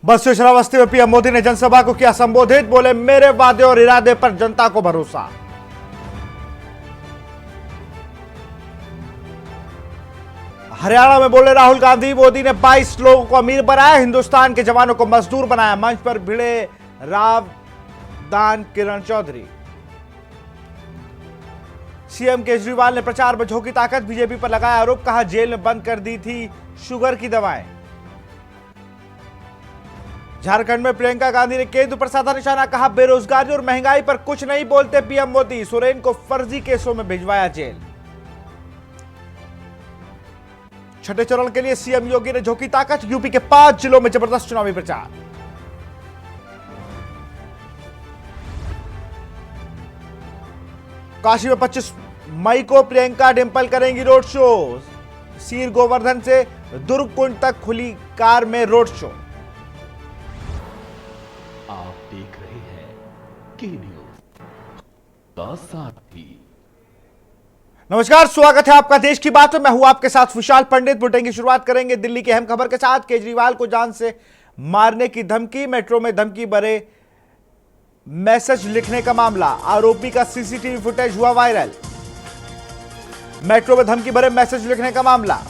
बस्ती श्रावस्ती में पीएम मोदी ने जनसभा को किया संबोधित, बोले मेरे वादे और इरादे पर जनता को भरोसा। हरियाणा में बोले राहुल गांधी, मोदी ने 22 लोगों को अमीर बनाया, हिंदुस्तान के जवानों को मजदूर बनाया। मंच पर भिड़े राव दान किरण चौधरी। सीएम केजरीवाल ने प्रचार में झोंकी ताकत, बीजेपी पर लगाया आरोप, कहा जेल में बंद कर दी थी शुगर की दवाएं। झारखंड में प्रियंका गांधी ने केंद्र पर साधा निशाना, कहा बेरोजगारी और महंगाई पर कुछ नहीं बोलते पीएम मोदी। सोरेन को फर्जी केसों में भिजवाया जेल। छठे चरण के लिए सीएम योगी ने झोंकी ताकत, यूपी के 5 जिलों में जबरदस्त चुनावी प्रचार। काशी में 25 मई को प्रियंका डिंपल करेंगी रोड शो। सीर गोवर्धन से दुर्ग कुंड तक खुली कार में रोड शो। आप देख रहे हैं के न्यूज का साथी। नमस्कार, स्वागत है आपका देश की बात में। मैं हूं आपके साथ विशाल पंडित। बुलेटिन की शुरुआत करेंगे दिल्ली की अहम खबर के साथ। केजरीवाल को जान से मारने की धमकी, मेट्रो में धमकी भरे मैसेज लिखने का मामला। आरोपी का सीसीटीवी फुटेज हुआ वायरल। मेट्रो में धमकी भरे मैसेज लिखने का मामला।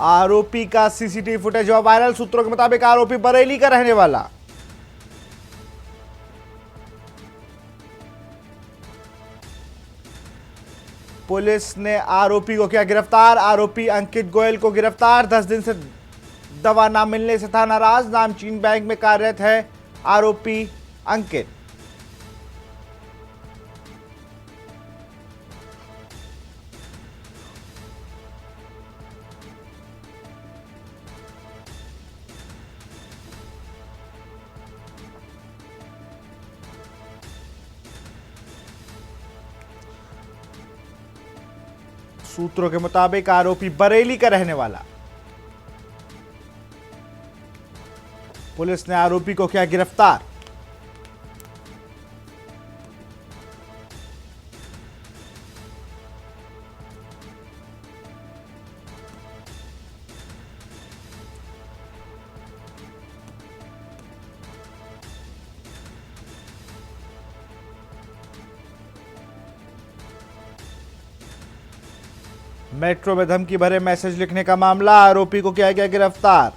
आरोपी का सीसीटीवी फुटेज हुआ वायरल। सूत्रों के मुताबिक आरोपी बरेली का रहने वाला। पुलिस ने आरोपी को किया गिरफ्तार। आरोपी अंकित गोयल को गिरफ्तार। 10 दिन से दवा ना मिलने से था नाराज। नामचीन बैंक में कार्यरत है आरोपी अंकित। सूत्रों के मुताबिक आरोपी बरेली का रहने वाला। पुलिस ने आरोपी को किया गिरफ्तार। मेट्रो में धमकी भरे मैसेज लिखने का मामला। आरोपी को किया गया गिरफ्तार।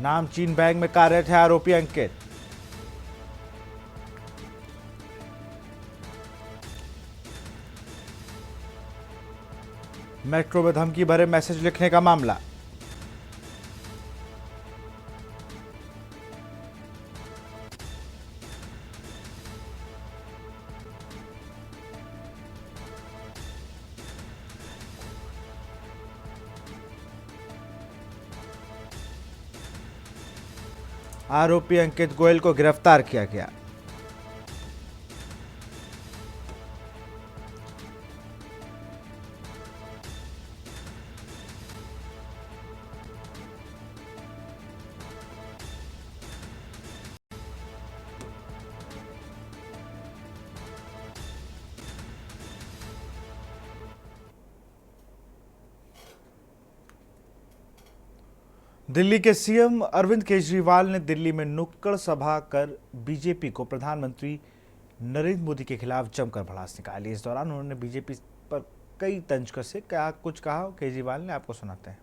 नामचीन बैंक में कार्यरत है आरोपी अंकित। मेट्रो में धमकी भरे मैसेज लिखने का मामला। आरोपी अंकित गोयल को गिरफ्तार किया गया। दिल्ली के सीएम अरविंद केजरीवाल ने दिल्ली में नुक्कड़ सभा कर बीजेपी को प्रधानमंत्री नरेंद्र मोदी के खिलाफ जमकर भड़ास निकाली। इस दौरान उन्होंने बीजेपी पर कई तंज कसे। क्या कुछ कहा केजरीवाल ने, आपको सुनाते हैं।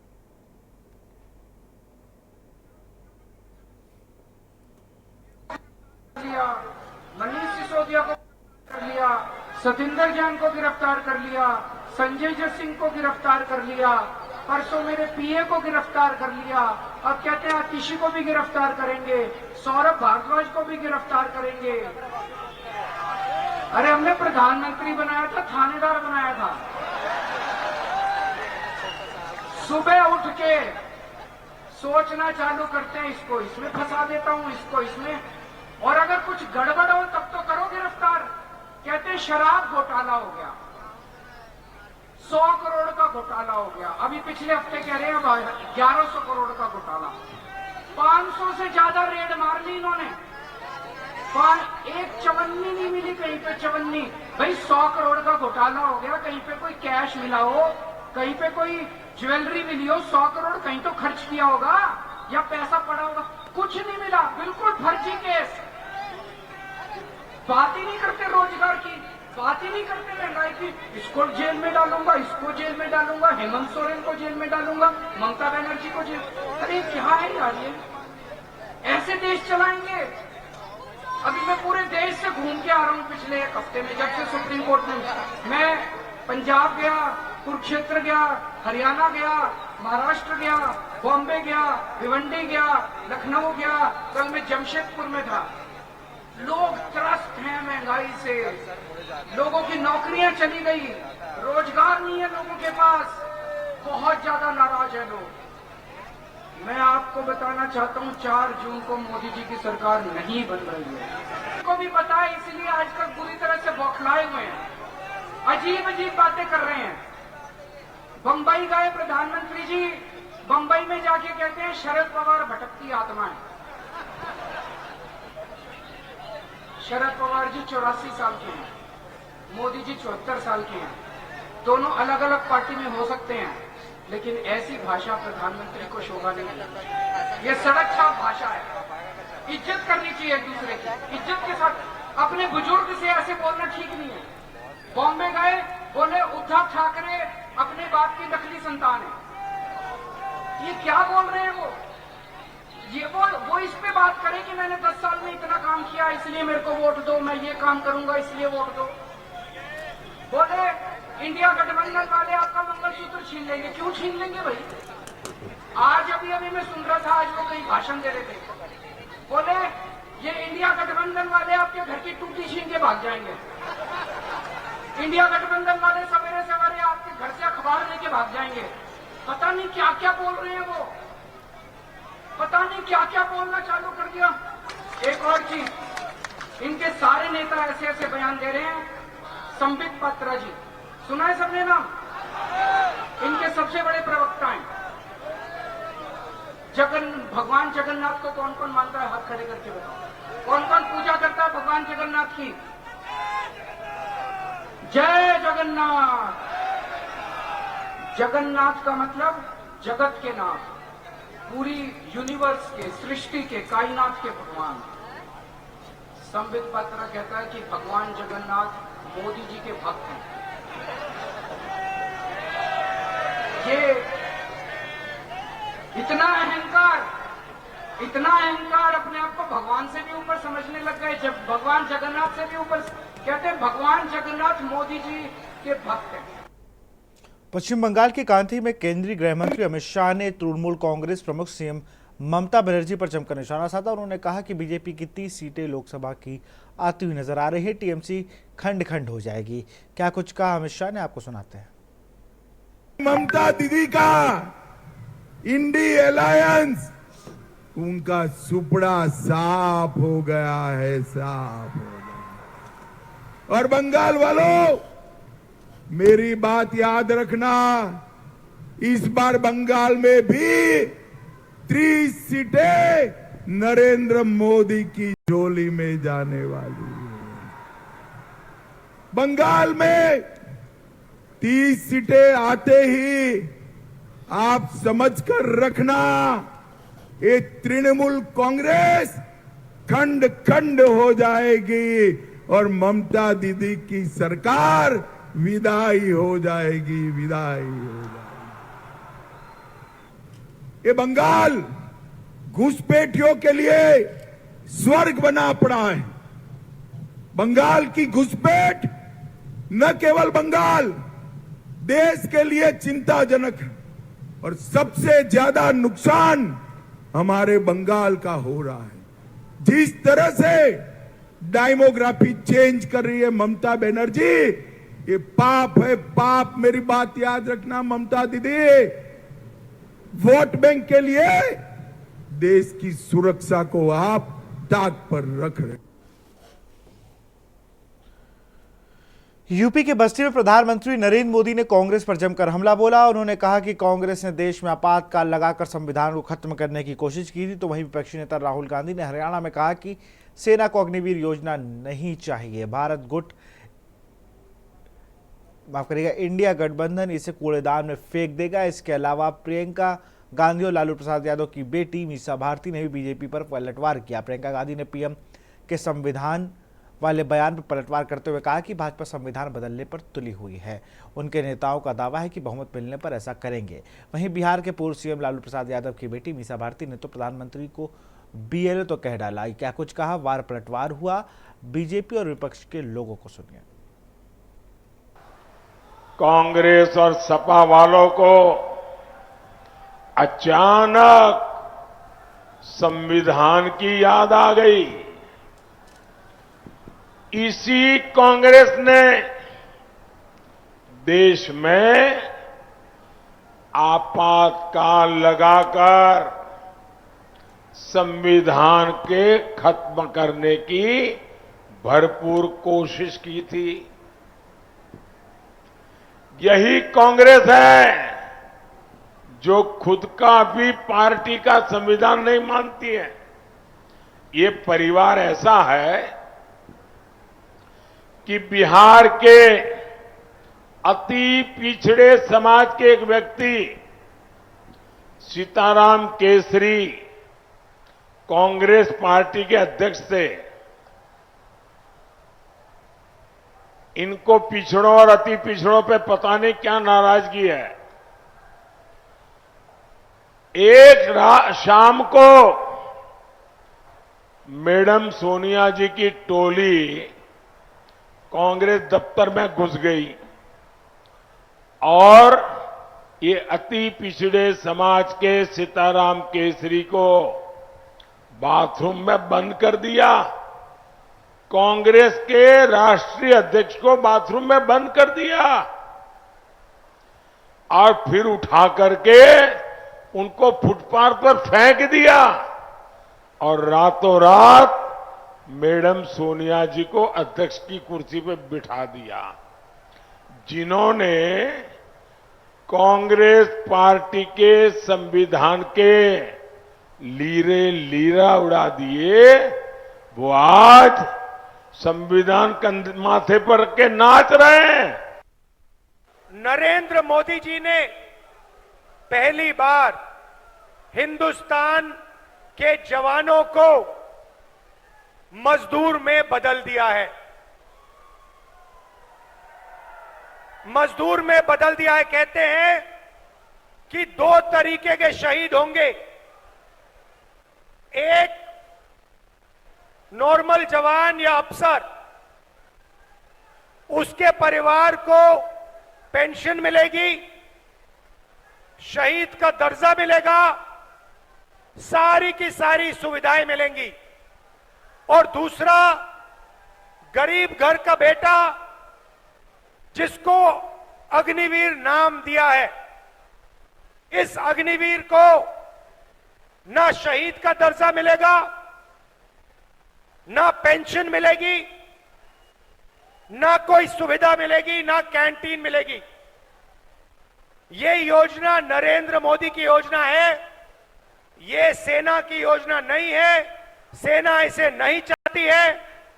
मनीष सिसोदिया को कर लिया, सतिंदर जैन को गिरफ्तार कर लिया, संजय सिंह को गिरफ्तार कर लिया, परसों मेरे पीए को गिरफ्तार कर लिया। अब कहते हैं किसी को भी गिरफ्तार करेंगे, सौरभ भारद्वाज को भी गिरफ्तार करेंगे। अरे हमने प्रधानमंत्री बनाया था, थानेदार बनाया था। सुबह उठ के सोचना चालू करते हैं, इसको इसमें फंसा देता हूं, इसको इसमें, और अगर कुछ गड़बड़ हो तब तो करो गिरफ्तार। कहते हैं शराब घोटाला हो गया, 100 करोड़ का घोटाला हो गया। अभी पिछले हफ्ते कह रहे हैं 1100 करोड़ का घोटाला। 500 से ज्यादा रेड मार ली इन्होंने, एक चवन्नी नहीं मिली कहीं पे, चवन्नी। भाई 100 करोड़ का घोटाला हो गया, कहीं पे कोई कैश मिला हो, कहीं पे कोई ज्वेलरी मिली हो, 100 करोड़ कहीं तो खर्च किया होगा या पैसा पड़ा होगा, कुछ नहीं मिला, बिल्कुल फर्जी केस। बात ही नहीं करते रोजगार की, बात ही नहीं करते महंगाई की। इसको जेल में डालूंगा, इसको जेल में डालूंगा, हेमंत सोरेन को जेल में डालूंगा, ममता बनर्जी को जेल। अरे क्या है यार ये, ऐसे देश चलाएंगे? अभी मैं पूरे देश से घूम के आ रहा हूं पिछले एक हफ्ते में, जब से सुप्रीम कोर्ट में। मैं पंजाब गया, कुरुक्षेत्र गया, हरियाणा गया, महाराष्ट्र गया, बॉम्बे गया, भिवंडी गया, लखनऊ गया, कल मैं जमशेदपुर में था। लोग त्रस्त हैं महंगाई से, लोगों की नौकरियां चली गई, रोजगार नहीं है लोगों के पास, बहुत ज्यादा नाराज है लोग। मैं आपको बताना चाहता हूं 4 जून को मोदी जी की सरकार नहीं बन रही है, को भी पता है, इसलिए आजकल पूरी तरह से बौखलाए हुए हैं, अजीब अजीब बातें कर रहे हैं। बंबई गए प्रधानमंत्री जी, बंबई में जाके कहते हैं शरद पवार भटकती आत्मा है। शरद पवार जी 84 साल के हैं, मोदी जी 74 साल के हैं, दोनों अलग अलग पार्टी में हो सकते हैं, लेकिन ऐसी भाषा प्रधानमंत्री को शोभा नहीं है। ये सड़क छाप भाषा है। इज्जत करनी चाहिए एक दूसरे की, इज्जत के साथ। अपने बुजुर्ग से ऐसे बोलना ठीक नहीं है। बॉम्बे गए, बोले उद्धव ठाकरे अपने बाप की नकली संतान है। ये क्या बोल रहे हैं वो? ये वो इस पे बात करे कि मैंने 10 साल में इतना काम किया इसलिए मेरे को वोट दो, मैं ये काम करूंगा इसलिए वोट दो। बोले इंडिया गठबंधन वाले आपका मंगलसूत्र छीन लेंगे। क्यों छीन लेंगे भाई? आज अभी मैं सुन रहा था, आज वो कहीं भाषण दे रहे थे, बोले ये इंडिया गठबंधन वाले आपके घर की टूटी छीन के भाग जाएंगे। इंडिया गठबंधन वाले सवेरे सवेरे आपके घर से अखबार लेके भाग जाएंगे। पता नहीं क्या क्या बोल रहे हैं वो, पता नहीं क्या क्या बोलना चालू कर दिया। एक और चीज, इनके सारे नेता ऐसे ऐसे बयान दे रहे हैं। संबित पात्रा जी, सुना है सबने नाम? इनके सबसे बड़े प्रवक्ता हैं। भगवान जगन्नाथ को कौन कौन मानता है? हाथ खड़े करके बताओ। कौन कौन पूजा करता है भगवान जगन्नाथ की? जय जगन्नाथ। जगन्नाथ का मतलब जगत के नाथ, पूरी यूनिवर्स के, सृष्टि के, कायनात के भगवान। संबित पात्रा कहता है कि भगवान जगन्नाथ मोदी जी के भक्त हैं। ये इतना अहंकार अपने आप को भगवान से भी ऊपर समझने लग गए। जब भगवान जगन्नाथ से भी ऊपर, कहते हैं भगवान जगन्नाथ मोदी जी के भक्त हैं। पश्चिम बंगाल के कांची में केंद्रीय गृह मंत्री अमित शाह ने तृणमूल कांग्रेस प्रमुख सीएम ममता बनर्जी पर जमकर निशाना साधा। उन्होंने कहा कि बीजेपी की 30 सीटें लोकसभा की आती हुई नजर आ रही है, टीएमसी खंड खंड हो जाएगी। क्या कुछ कहा अमित शाह ने, आपको सुनाते हैं। ममता दीदी का इंडी अलायंस, उनका सुपड़ा साफ हो गया है, साफ हो गया। और बंगाल वालों, मेरी बात याद रखना, इस बार बंगाल में भी 30 सीटें नरेंद्र मोदी की झोली में जाने वाली है। बंगाल में 30 सीटें आते ही आप समझकर रखना, ये तृणमूल कांग्रेस खंड खंड हो जाएगी और ममता दीदी की सरकार विदाई हो जाएगी, विदाई हो जाएगी। ये बंगाल घुसपैठियों के लिए स्वर्ग बना पड़ा है। बंगाल की घुसपैठ न केवल बंगाल, देश के लिए चिंताजनक है और सबसे ज्यादा नुकसान हमारे बंगाल का हो रहा है। जिस तरह से डेमोग्राफी चेंज कर रही है ममता बनर्जी, ये पाप है, पाप। मेरी बात याद रखना ममता दीदी, वोट बैंक के लिए देश की सुरक्षा को आप ताक पर रख रहे हैं। यूपी के बस्ती में प्रधानमंत्री नरेंद्र मोदी ने कांग्रेस पर जमकर हमला बोला। उन्होंने कहा कि कांग्रेस ने देश में आपातकाल लगाकर संविधान को खत्म करने की कोशिश की थी। तो वहीं विपक्षी नेता राहुल गांधी ने हरियाणा में कहा कि सेना को अग्निवीर योजना नहीं चाहिए। भारत गुट माफ करिएगा इंडिया गठबंधन इसे कूड़ेदान में फेंक देगा। इसके अलावा प्रियंका गांधी और लालू प्रसाद यादव की बेटी मीसा भारती ने भी बीजेपी पर पलटवार किया। प्रियंका गांधी ने पीएम के संविधान वाले बयान पर पलटवार करते हुए कहा कि भाजपा संविधान बदलने पर तुली हुई है। उनके नेताओं का दावा है कि बहुमत मिलने पर ऐसा करेंगे। वहीं बिहार के पूर्व सीएम लालू प्रसाद यादव की बेटी मीसा भारती ने तो प्रधानमंत्री को बीएलओ तो कह डाला। क्या कुछ कहा, वार पलटवार हुआ। बीजेपी और विपक्ष के लोगों को सुनिए। कांग्रेस और सपा वालों को अचानक संविधान की याद आ गई। इसी कांग्रेस ने देश में आपातकाल लगाकर संविधान के खत्म करने की भरपूर कोशिश की थी। यही कांग्रेस है जो खुद का भी पार्टी का संविधान नहीं मानती है। ये परिवार ऐसा है कि बिहार के अति पिछड़े समाज के एक व्यक्ति सीताराम केसरी कांग्रेस पार्टी के अध्यक्ष थे। इनको पिछड़ों और अति पिछड़ों पे पता नहीं क्या नाराजगी है। एक शाम को मैडम सोनिया जी की टोली कांग्रेस दफ्तर में घुस गई और ये अति पिछड़े समाज के सीताराम केसरी को बाथरूम में बंद कर दिया। कांग्रेस के राष्ट्रीय अध्यक्ष को बाथरूम में बंद कर दिया और फिर उठा करके उनको फुटपाथ पर फेंक दिया और रातों रात मैडम सोनिया जी को अध्यक्ष की कुर्सी पर बिठा दिया। जिन्होंने कांग्रेस पार्टी के संविधान के लीरे लीरा उड़ा दिए, वो आज संविधान माथे पर रख के नाच रहे हैं। नरेंद्र मोदी जी ने पहली बार हिंदुस्तान के जवानों को मजदूर में बदल दिया है। मजदूर में बदल दिया है। कहते हैं कि दो तरीके के शहीद होंगे, एक नॉर्मल जवान या अफसर, उसके परिवार को पेंशन मिलेगी, शहीद का दर्जा मिलेगा, सारी की सारी सुविधाएं मिलेंगी। और दूसरा गरीब घर का बेटा जिसको अग्निवीर नाम दिया है, इस अग्निवीर को ना शहीद का दर्जा मिलेगा, ना पेंशन मिलेगी, ना कोई सुविधा मिलेगी, ना कैंटीन मिलेगी। ये योजना नरेंद्र मोदी की योजना है, ये सेना की योजना नहीं है। सेना इसे नहीं चाहती है,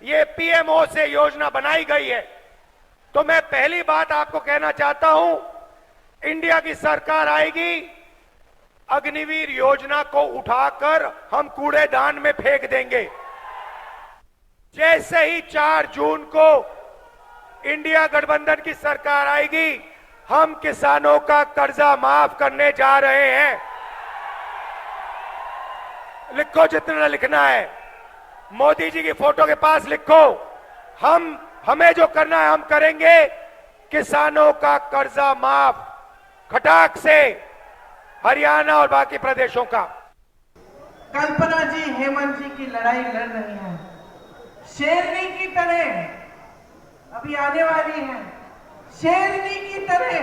ये पीएमओ से योजना बनाई गई है। तो मैं पहली बात आपको कहना चाहता हूं, इंडिया की सरकार आएगी, अग्निवीर योजना को उठाकर हम कूड़ेदान में फेंक देंगे। जैसे ही 4 जून को इंडिया गठबंधन की सरकार आएगी, हम किसानों का कर्जा माफ करने जा रहे हैं। लिखो जितना लिखना है, मोदी जी की फोटो के पास लिखो। हमें जो करना है हम करेंगे। किसानों का कर्जा माफ खटाक से, हरियाणा और बाकी प्रदेशों का। कल्पना जी हेमंत जी की लड़ाई लड़ रही हैं, शेरनी की तरह अभी आने वाली हैं। शेरनी की तरह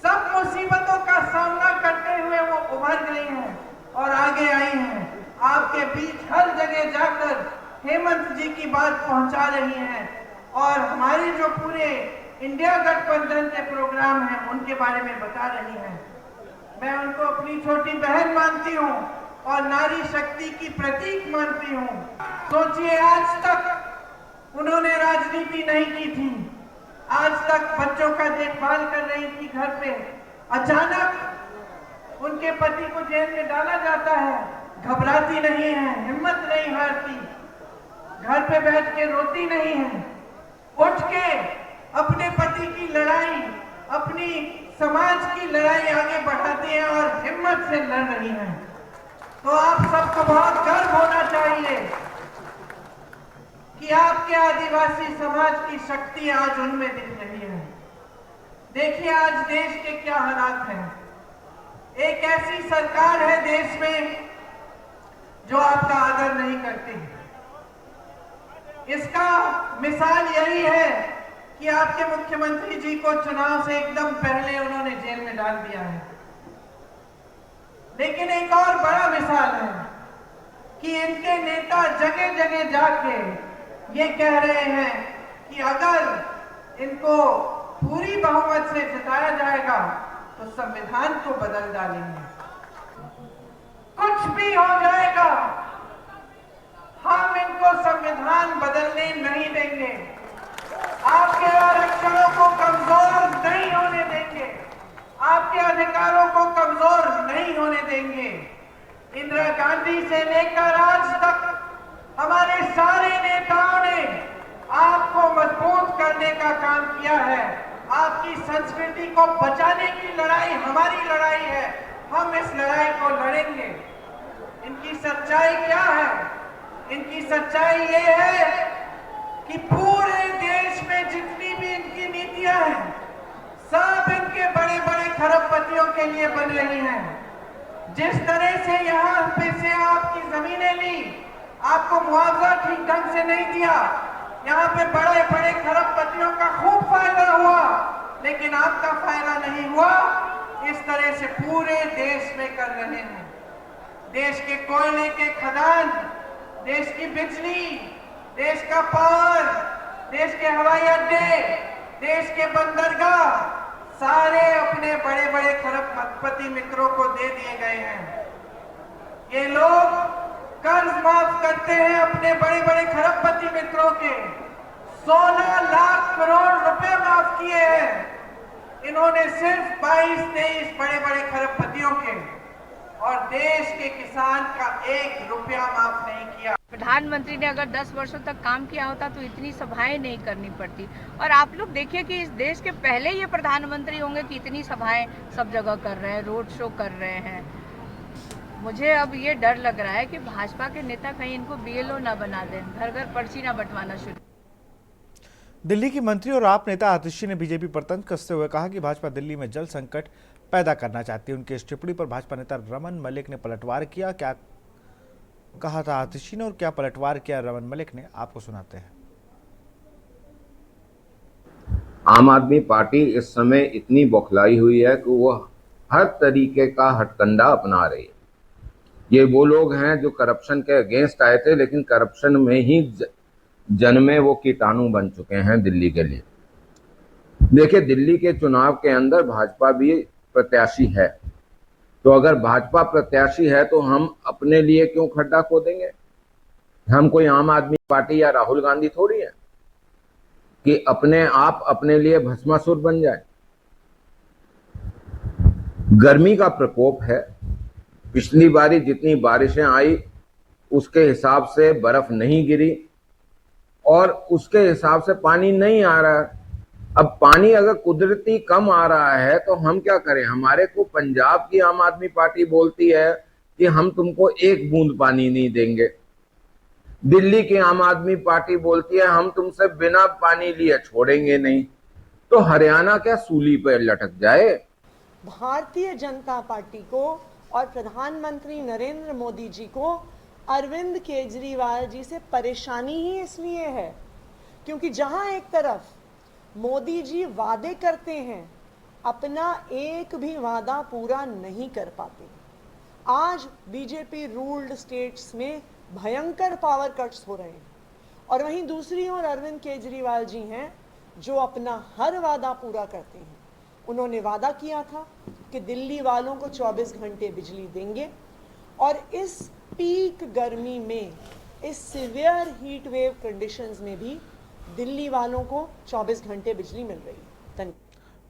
सब मुसीबतों का सामना करते हुए वो उभर गई हैं। और आगे आई हैं। आपके बीच हर जगह जाकर हेमंत जी की बात पहुंचा रही हैं और हमारी जो पूरे इंडिया गठबंधन के प्रोग्राम हैं उनके बारे में बता रही हैं। मैं उनको अपनी छोटी बहन मानती हूँ और नारी शक्ति की प्रतीक मानती हूँ। सोचिए, आज तक उन्होंने राजनीति नहीं की थी, आज तक बच्चों का देखभाल कर रही थी घर पे। अचानक उनके पति को जेल में डाला जाता है, घबराती नहीं है, हिम्मत नहीं हारती, घर पे बैठ के रोती नहीं है, उठ के अपने पति की लड़ाई, अपनी समाज की लड़ाई आगे बढ़ाती है और हिम्मत से लड़ रही है। तो आप सबको बहुत गर्व होना चाहिए कि आपके आदिवासी समाज की शक्ति आज उनमें दिख रही है। देखिए आज देश के क्या हालात हैं। एक ऐसी सरकार है देश में जो आपका आदर नहीं करती। इसका मिसाल यही है कि आपके मुख्यमंत्री जी को चुनाव से एकदम पहले उन्होंने जेल में डाल दिया है। लेकिन एक और बड़ा मिसाल है कि इनके नेता जगह जगह जाके ये कह रहे हैं कि अगर इनको पूरी बहुमत से जिताया जाएगा तो संविधान को बदल डालेंगे। कुछ भी हो जाएगा, हम इनको संविधान बदलने नहीं देंगे, आपके आरक्षणों को कमजोर नहीं होने देंगे, आपके अधिकारों को कमजोर नहीं होने देंगे। इंदिरा गांधी से लेकर आज तक हमारे सारे नेताओं ने आपको मजबूत करने का काम किया है। आपकी संस्कृति को बचाने की लड़ाई हमारी लड़ाई है, हम इस लड़ाई को लड़ेंगे। इनकी सच्चाई क्या है? इनकी सच्चाई ये है कि पूरे देश में जितनी भी इनकी नीतियां हैं सब इनके बड़े बड़े खरबपतियों के लिए बन रही हैं। जिस तरह से यहाँ पे से आपकी जमीनें ली, आपको मुआवजा ठीक ढंग से नहीं दिया, यहाँ पे बड़े बड़े खरबपतियों का खूब फायदा हुआ लेकिन आपका फायदा नहीं हुआ। इस तरह से पूरे देश में कर रहे हैं। देश के कोयले के खदान, देश की बिजली, देश का पावर, देश के हवाई अड्डे, देश के बंदरगाह सारे अपने बड़े बड़े खरबपति मित्रों को दे दिए गए हैं। ये लोग कर्ज माफ करते हैं अपने बड़े बड़े खरबपति मित्रों के। 16 लाख करोड़ रुपए माफ किए हैं इन्होंने सिर्फ 22-23 बड़े बड़े खरबपतियों के, और देश के किसान का 1 रुपया माफ नहीं किया। प्रधानमंत्री ने अगर 10 वर्षों तक काम किया होता तो इतनी सभाएं नहीं करनी पड़ती। और आप लोग देखिए कि इस देश के पहले ये प्रधानमंत्री होंगे कि इतनी सभाएं सब जगह कर रहे हैं, रोड शो कर रहे हैं। मुझे अब ये डर लग रहा है कि भाजपा के नेता कहीं इनको BLO ना बना दें, घर घर पर्ची ना बंटवाना शुरू। दिल्ली की मंत्री और आप नेता आतिशी ने बीजेपी पर तंज कसते हुए कहा कि भाजपा दिल्ली में जल संकट पैदा करना चाहती है। उनकी इस टिप्पणी पर भाजपा नेता रमन मलिक ने पलटवार किया। क्या कहा था आतिशी ने और क्या पलटवार किया रमन मलिक ने, आपको सुनाते हैं। आम आदमी पार्टी इस समय इतनी बौखलाई हुई है कि वो हर तरीके का हथकंडा अपना रही है। ये वो लोग हैं जो करप्शन के अगेंस्ट आए थे लेकिन करप्शन में ही जन्मे वो कीटाणु बन चुके हैं दिल्ली के लिए। देखिए, दिल्ली के चुनाव के अंदर भाजपा भी प्रत्याशी है, तो अगर भाजपा प्रत्याशी है तो हम अपने लिए क्यों खड्डा खोदेंगे? हम कोई आम आदमी पार्टी या राहुल गांधी थोड़ी है कि अपने आप अपने लिए भस्मासुर बन जाए। गर्मी का प्रकोप है, पिछली बारी जितनी बारिशें आई उसके हिसाब से बर्फ नहीं गिरी और उसके हिसाब से पानी नहीं आ रहा है। अब पानी अगर कुदरती कम आ रहा है तो हम क्या करें? हमारे को पंजाब की आम आदमी पार्टी बोलती है कि हम तुमको 1 बूंद पानी नहीं देंगे। दिल्ली की आम आदमी पार्टी बोलती है हम तुमसे बिना पानी लिए छोड़ेंगे नहीं। तो हरियाणा क्या सूली पर लटक जाए? भारतीय जनता पार्टी को और प्रधानमंत्री नरेंद्र मोदी जी को अरविंद केजरीवाल जी से परेशानी ही इसलिए है क्योंकि जहां एक तरफ मोदी जी वादे करते हैं, अपना एक भी वादा पूरा नहीं कर पाते। आज बीजेपी रूल्ड स्टेट्स में भयंकर पावर कट्स हो रहे हैं और वहीं दूसरी ओर अरविंद केजरीवाल जी हैं जो अपना हर वादा पूरा करते हैं। उन्होंने वादा किया था कि दिल्ली वालों को 24 घंटे बिजली देंगे और इस पीक गर्मी में, इस सिवियर हीट वेव कंडीशंस में भी दिल्ली वालों को 24 घंटे बिजली मिल रही है।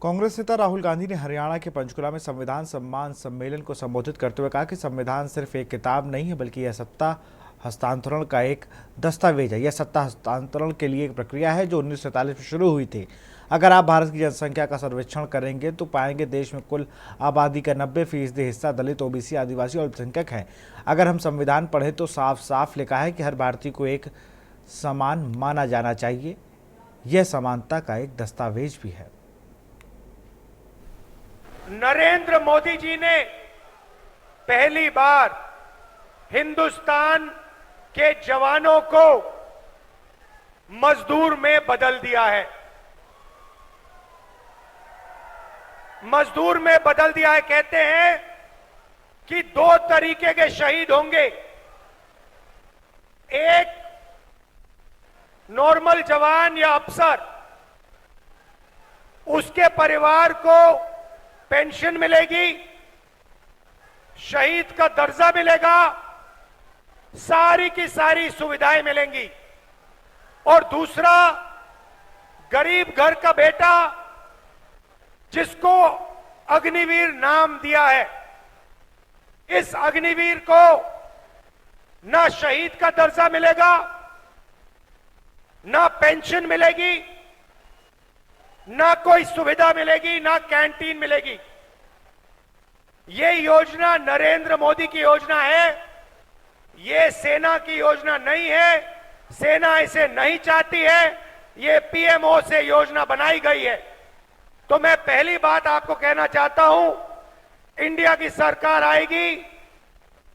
कांग्रेस नेता राहुल गांधी ने हरियाणा के पंचकुला में संविधान सम्मान सम्मेलन को संबोधित करते हुए कहा कि संविधान सिर्फ एक किताब नहीं है बल्कि यह सत्ता हस्तांतरण का एक दस्तावेज है। यह सत्ता हस्तांतरण के लिए एक प्रक्रिया है जो 1947 में शुरू हुई थी। अगर आप भारत की जनसंख्या का सर्वेक्षण करेंगे तो पाएंगे देश में कुल आबादी का 90% हिस्सा दलित, ओबीसी, आदिवासी और अल्पसंख्यक है। अगर हम संविधान पढ़ें तो साफ साफ लिखा है कि हर भारतीय को एक समान माना जाना चाहिए। यह समानता का एक दस्तावेज भी है। नरेंद्र मोदी जी ने पहली बार हिंदुस्तान के जवानों को मजदूर में बदल दिया है। मजदूर में बदल दिया है। कहते हैं कि 2 तरीके के शहीद होंगे, एक नॉर्मल जवान या अफसर, उसके परिवार को पेंशन मिलेगी, शहीद का दर्जा मिलेगा, सारी की सारी सुविधाएं मिलेंगी, और दूसरा गरीब घर का बेटा जिसको अग्निवीर नाम दिया है, इस अग्निवीर को ना शहीद का दर्जा मिलेगा, ना पेंशन मिलेगी, ना कोई सुविधा मिलेगी, ना कैंटीन मिलेगी। ये योजना नरेंद्र मोदी की योजना है, ये सेना की योजना नहीं है। सेना इसे नहीं चाहती है, ये पीएमओ से योजना बनाई गई है। तो मैं पहली बात आपको कहना चाहता हूं, इंडिया की सरकार आएगी,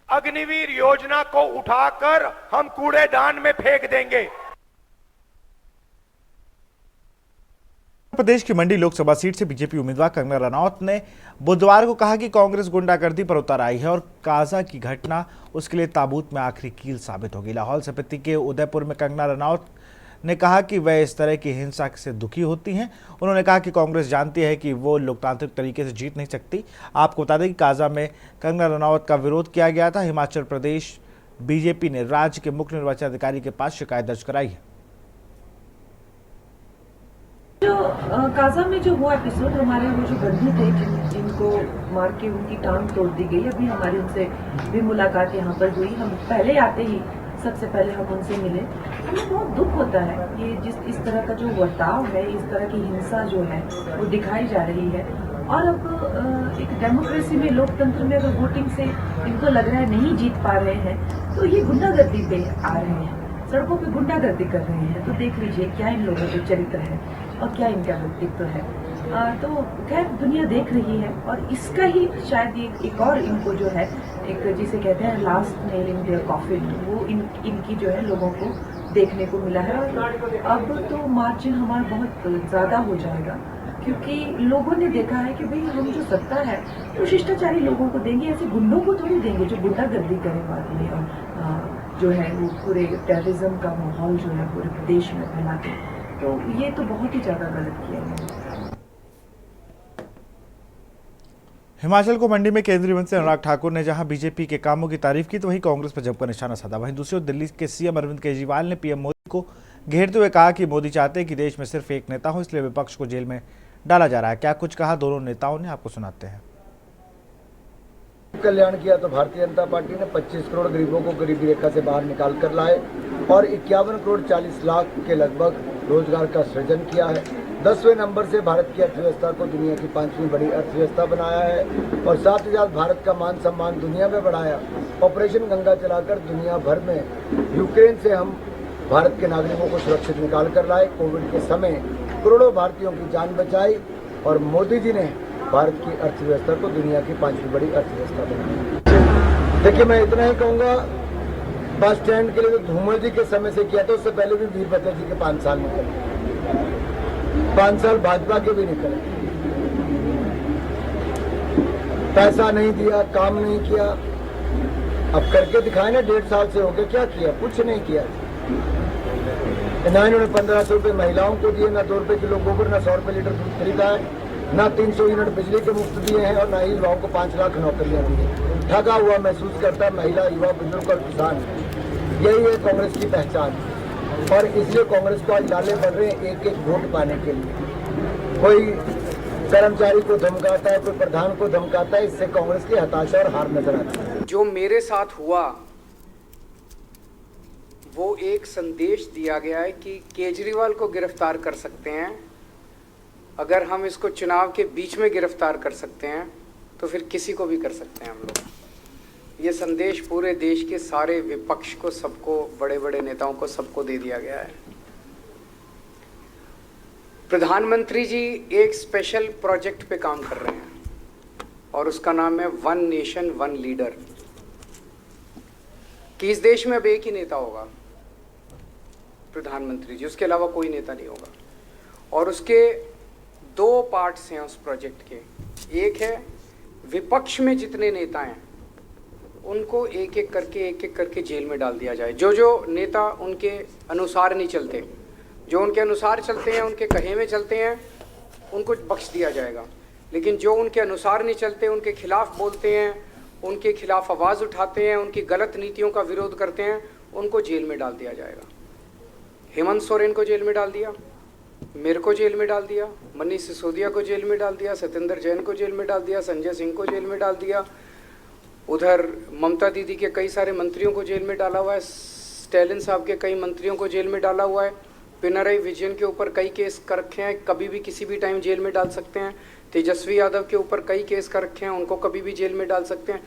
अग्निवीर योजना को उठाकर हम कूड़ेदान में फेंक देंगे। प्रदेश की मंडी लोकसभा सीट से बीजेपी उम्मीदवार कंगना रनौत ने बुधवार को कहा कि कांग्रेस गुंडागर्दी पर उतर आई है और काजा की घटना उसके लिए ताबूत में आखिरी कील साबित होगी। लाहौल स्पीति के उदयपुर में कंगना रनौत ने कहा कि वह इस तरह की हिंसा से दुखी होती हैं। उन्होंने कहा कि कांग्रेस जानती है कि वो लोकतांत्रिक तरीके से जीत नहीं सकती। आपको बता दें कि काजा में कंगना रनौत का विरोध किया गया था। हिमाचल प्रदेश बीजेपी ने राज्य के मुख्य निर्वाचन अधिकारी के पास शिकायत दर्ज कराई है। जो काजा में जो हुआ एपिसोड, हमारे वो जो बंदी थे जिनको मार के उनकी टांग तोड़ दी गई, अभी हमारी उनसे भी मुलाकात यहाँ पर हुई। हम पहले आते ही सबसे पहले हम उनसे मिले। हमें बहुत दुख होता है ये इस तरह का जो बर्ताव है, इस तरह की हिंसा जो है वो दिखाई जा रही है। और अब एक डेमोक्रेसी में, लोकतंत्र में अगर वोटिंग से इनको लग रहा है नहीं जीत पा रहे हैं तो ये गुंडागर्दी पे आ रहे हैं, सड़कों पे गुंडागर्दी कर रहे हैं। तो देख लीजिए क्या इन लोगों के चरित्र है और क्या इनका व्यक्तित्व है। तो खैर दुनिया देख रही है और इसका ही शायद ये एक और इनको जो है एक जिसे कहते हैं last nail in their coffin, वो इनकी जो है लोगों को देखने को मिला है। और अब तो मार्जिन हमारा बहुत ज़्यादा हो जाएगा क्योंकि लोगों ने देखा है कि भाई हम जो सत्ता है वो शिष्टाचारी लोगों को देंगे, ऐसे गुंडों को थोड़ी देंगे जो गुंडागर्दी करे बाद में और जो है वो पूरे टेररिज्म का माहौल जो है पूरे प्रदेश में फैलाते। तो ये तो बहुत ही ज़्यादा गलत किया है। हिमाचल को मंडी में केंद्रीय मंत्री अनुराग ठाकुर ने जहां बीजेपी के कामों की तारीफ की तो वहीं कांग्रेस पर जमकर निशाना साधा। वहीं दूसरी ओर दिल्ली के सीएम अरविंद केजरीवाल ने पीएम मोदी को घेरते हुए कहा कि मोदी चाहते हैं कि देश में सिर्फ एक नेता हो, इसलिए विपक्ष को जेल में डाला जा रहा है। क्या कुछ कहा दोनों नेताओं ने, आपको सुनाते हैं। कल्याण किया तो भारतीय जनता पार्टी ने 25 करोड़ गरीबों को गरीबी रेखा से बाहर निकाल कर लाए और 51 करोड़ 40 लाख के लगभग रोजगार का सृजन किया है। 10वें नंबर से भारत की अर्थव्यवस्था को दुनिया की 5वीं बड़ी अर्थव्यवस्था बनाया है और साथ ही साथ भारत का मान सम्मान दुनिया में बढ़ाया। ऑपरेशन गंगा चलाकर दुनिया भर में यूक्रेन से हम भारत के नागरिकों को सुरक्षित निकाल कर लाए। कोविड के समय करोड़ों भारतीयों की जान बचाई और मोदी जी ने भारत की अर्थव्यवस्था को दुनिया की 5वीं बड़ी अर्थव्यवस्था बनाई। देखिए मैं इतना ही कहूँगा, बस स्टैंड के लिए तो धूमल जी के समय से किया था, उससे पहले भी वीरभद्र जी के 5 साल निकले, 5 साल भाजपा के भी निकले। पैसा नहीं दिया, काम नहीं किया, अब करके दिखाए ना, 1.5 साल से हो गया, क्या किया? कुछ नहीं किया। ना इन्होंने 1500 रुपये महिलाओं को दिए, ना 2 रुपये किलो गोबर, ना 100 रुपये लीटर दूध खरीदा है, ना 300 यूनिट बिजली के मुफ्त दिए हैं, और ना ही युवाओं को 5 लाख नौकरियां दी हैं। ठगा हुआ महसूस करता है महिला, युवा, बुजुर्ग और किसान। यही है कांग्रेस की पहचान, और इसलिए कांग्रेस को आज लाले बढ़ रहे हैं एक एक वोट पाने के लिए। कोई कर्मचारी को धमकाता है, कोई प्रधान को धमकाता है, इससे कांग्रेस की हताशा और हार नजर आती है। जो मेरे साथ हुआ वो एक संदेश दिया गया है कि केजरीवाल को गिरफ्तार कर सकते हैं, अगर हम इसको चुनाव के बीच में गिरफ्तार कर सकते हैं तो फिर किसी को भी कर सकते हैं हम लोग। ये संदेश पूरे देश के सारे विपक्ष को, सबको, बड़े बड़े नेताओं को, सबको दे दिया गया है। प्रधानमंत्री जी एक स्पेशल प्रोजेक्ट पे काम कर रहे हैं और उसका नाम है वन नेशन वन लीडर, कि इस देश में अब एक ही नेता होगा, प्रधानमंत्री जी, उसके अलावा कोई नेता नहीं होगा। और उसके 2 पार्ट्स हैं उस प्रोजेक्ट के। एक है विपक्ष में जितने नेता हैं उनको एक एक करके जेल में डाल दिया जाए। जो जो नेता उनके अनुसार नहीं चलते, जो उनके अनुसार चलते हैं, उनके कहे में चलते हैं, उनको बख्श दिया जाएगा। लेकिन जो उनके अनुसार नहीं चलते, उनके खिलाफ बोलते हैं, उनके खिलाफ आवाज़ उठाते हैं, उनकी गलत नीतियों का विरोध करते हैं, उनको जेल में डाल दिया जाएगा। हेमंत सोरेन को जेल में डाल दिया, मेरे को जेल में डाल दिया, मनीष सिसोदिया को जेल में डाल दिया, सत्येंद्र जैन को जेल में डाल दिया, संजय सिंह को जेल में डाल दिया, उधर ममता दीदी के कई सारे मंत्रियों को जेल में डाला हुआ है, स्टैलिन साहब के कई मंत्रियों को जेल में डाला हुआ है, पिनराई विजयन के ऊपर कई केस कर रखे हैं, कभी भी किसी भी टाइम जेल में डाल सकते हैं, तेजस्वी यादव के ऊपर कई केस कर रखे हैं, उनको कभी भी जेल में डाल सकते हैं।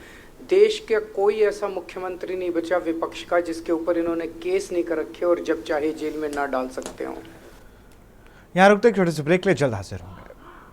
देश के कोई ऐसा मुख्यमंत्री नहीं बचा विपक्ष का जिसके ऊपर इन्होंने केस नहीं कर रखे और जब चाहे जेल में ना डाल सकते हो। यहाँ रुकते छोटे से ब्रेक ले, जल्द हाजिर होंगे।